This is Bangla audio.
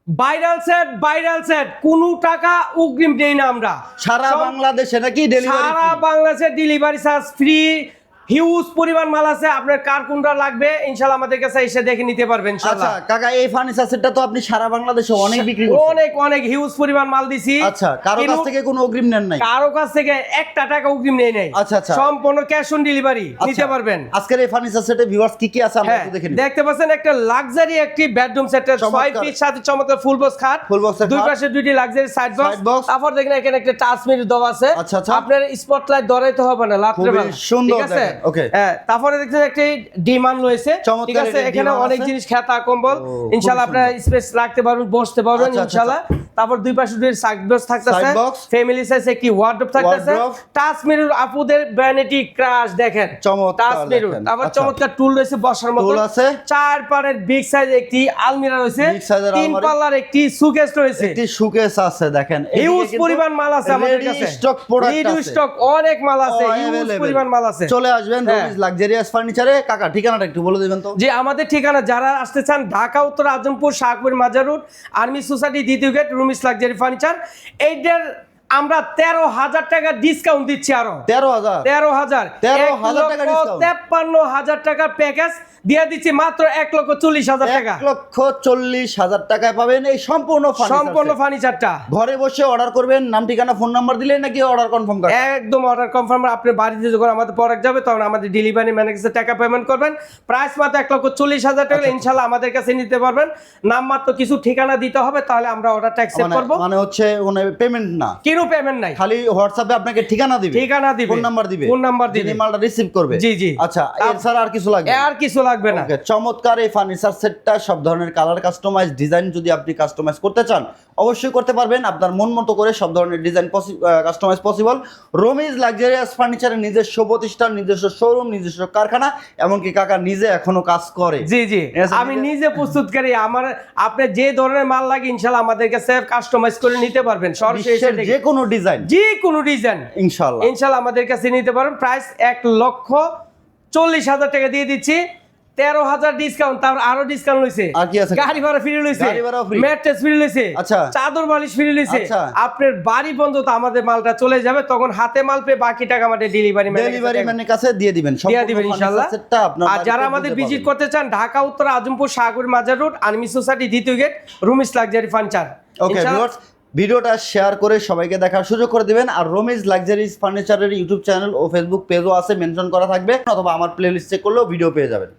ভাইরাল সেট কোনো টাকা অগ্রিম দেই না আমরা। সারা বাংলাদেশে নাকি ডেলিভারি? সারা বাংলাদেশে ডেলিভারি চার্জ ফ্রি। হিউজ পরিমাণ মাল আছে, আপনার কার কোনটা লাগবে ইনশাআল্লাহ আমাদের কাছে এসে দেখে নিতে পারবেন ইনশাআল্লাহ। আচ্ছা কাকা, এই ফার্নিচার সেটটা তো আপনি সারা বাংলাদেশে অনেক বিক্রি করছেন। অনেক হিউজ পরিমাণ মাল দিছি। আচ্ছা, কারো কাছ থেকে কোনো অগ্রিম নেন নাই? কারো কাছ থেকে একটা টাকা অগ্রিম নেই নাই। আচ্ছা, সম্পূর্ণ ক্যাশ অন ডেলিভারি নিতে পারবেন। আজকের এই ফার্নিচার সেটে ভিউয়ার্স কি কি আছে আমরা একটু দেখে নিই। দেখতে পাচ্ছেন একটা লাক্সারি একটি বেডরুম সেটের 6 পিস সাথে চমৎকার ফুল বক্স খাট, দুই পাশে দুইটি লাক্সারি সাইড বক্স। তারপর দেখেন এখানে একটা টাচ মিরর দেওয়া আছে। আপনার স্পটলাইট ধরাইতে হবে না রাত্রে বেলা। সুন্দর, ঠিক আছে? ওকে। হ্যাঁ, তারপরে দেখছেন একটা ডিমান রয়েছে। ঠিক আছে, এখানে অনেক জিনিস খেতা কম্বল ইনশাআল্লাহ আপনারা স্পেস রাখতে পারবেন, বসতে পারবেন ইনশাআল্লাহ। তারপর দুই পাশে দুই সাইড বক্স থাকতেছে, ফ্যামিলি সাইজ একটি ওয়ার্ডরোব থাকতেছে, টাচ মিরর আপুদের ভ্যানিটি ক্রাশ দেখেন চমৎকার টাচ মিরর। তারপর চমৎকার টুল রয়েছে বসার মতো, চার পারের বিগ সাইজ একটি আলমিরা রয়েছে, তিন পাল্লার একটি সুকেস রয়েছে, একটি সুকেস আছে দেখেন। হিউজ পরিমাণ মাল আছে আমাদের কাছে, স্টক প্রোডাক্ট আছে, স্টক অনেক মাল আছে, হিউজ পরিমাণ মাল আছে। চলে আসবেন রমিজ লাক্সারিয়াস ফার্নিচারে। কাকা ঠিকানাটা একটু বলে দিবেন তো? জি, আমাদের ঠিকানা যারা আসতে চান ঢাকা উত্তর Azampur Shahpur Mazar road army society দ্বিতীয় গেট রমিজ লাক্সারি ফার্নিচার। এইটার আমরা 13,000 টাকা ডিসকাউন্ট দিচ্ছি। আরো 13,000 53,000 টাকার প্যাকেজ দিয়ে দিচ্ছি মাত্র 1,40,000 টাকা। 1,40,000 টাকায় পাবেন এই সম্পূর্ণ ফার্নিচারটা। ঘরে বসে অর্ডার করবেন, নাম ঠিকানা ফোন নাম্বার দিলে নাকি অর্ডার কনফার্ম করবেন? একদম অর্ডার কনফার্ম। আপনি বাড়িতে যখন আমাদের প্রোডাক্ট যাবে তখন আমাদের ডেলিভারি ম্যানের কাছে টাকা পেমেন্ট করবেন। প্রাইস মাত্র 1,40,000 টাকা। ইনশাআল্লাহ আমাদের কাছে নিতে পারবেন। নাম মাত্র কিছু ঠিকানা দিতে হবে, তাহলে আমরা অর্ডারটা অ্যাকসেপ্ট করব। মানে হচ্ছে কোনো পেমেন্ট না, কোনো পেমেন্ট নাই, খালি হোয়াটসঅ্যাপে আপনাকে ঠিকানা দিবে, ফোন নাম্বার দিবে, যিনি মালটা রিসিভ করবে। জি। আচ্ছা, এছাড়া আর কিছু লাগবে? আর কিছু লাগবে না। চমৎকার এই ফার্নিচার সেটটা সব ধরনের কালার কাস্টমাইজ, ডিজাইন যদি আপনি কাস্টমাইজ করতে চান অবশ্যই করতে পারবেন। আপনার মন মতো করে সব ধরনের design customise possible. Ramiz luxurious ফার্নিচারের নিজস্ব প্রতিষ্ঠান, নিজস্ব শোরুম, নিজস্ব কারখানা, এমনকি কাকা নিজে এখনো কাজ করে। জি আমি নিজে প্রস্তুতকারী। আমার আপনি যে ধরনের মাল লাগে ইনশাআল্লাহ আমাদের কাছে কাস্টমাইজ করে নিতে পারবেন। যে কোনো ডিজাইন ইনশাআল্লাহ আমাদের কাছে নিতে পারবেন। প্রাইস 1,40,000 টাকা দিয়ে দিচ্ছি। 13,000 ডিসকাউন্ট, তারপর আরো ডিসকাউন্ট লইছে। গাড়ি ভাড়া ফ্রি লইছে, ম্যাট্রেস ফ্রি লইছে, চাদর বালিশ ফ্রি লইছে। আপনার বাড়ি পর্যন্ত আমাদের মালটা চলে যাবে, তখন হাতে মাল পেয়ে বাকি টাকা আমাদের ডেলিভারি ম্যানের কাছে দিয়ে দিবেন ইনশাআল্লাহ। আর যারা আমাদের ভিজিট করতে চান ঢাকা উত্তর Azampur Shahpur Mazar road army society দ্বিতীয় gate Ramiz luxury furniture. Okay viewers, ভিডিওটা শেয়ার করে সবাইকে দেখার সুযোগ করে দিবেন। আর রমিজ লাক্সারিজ ফার্নিচারের ইউটিউব চ্যানেল ও ফেসবুক পেজও আছে, মেনশন করা থাকবে, অথবা আমার প্লেলিস্ট চেক করলেও ভিডিও পেয়ে যাবেন।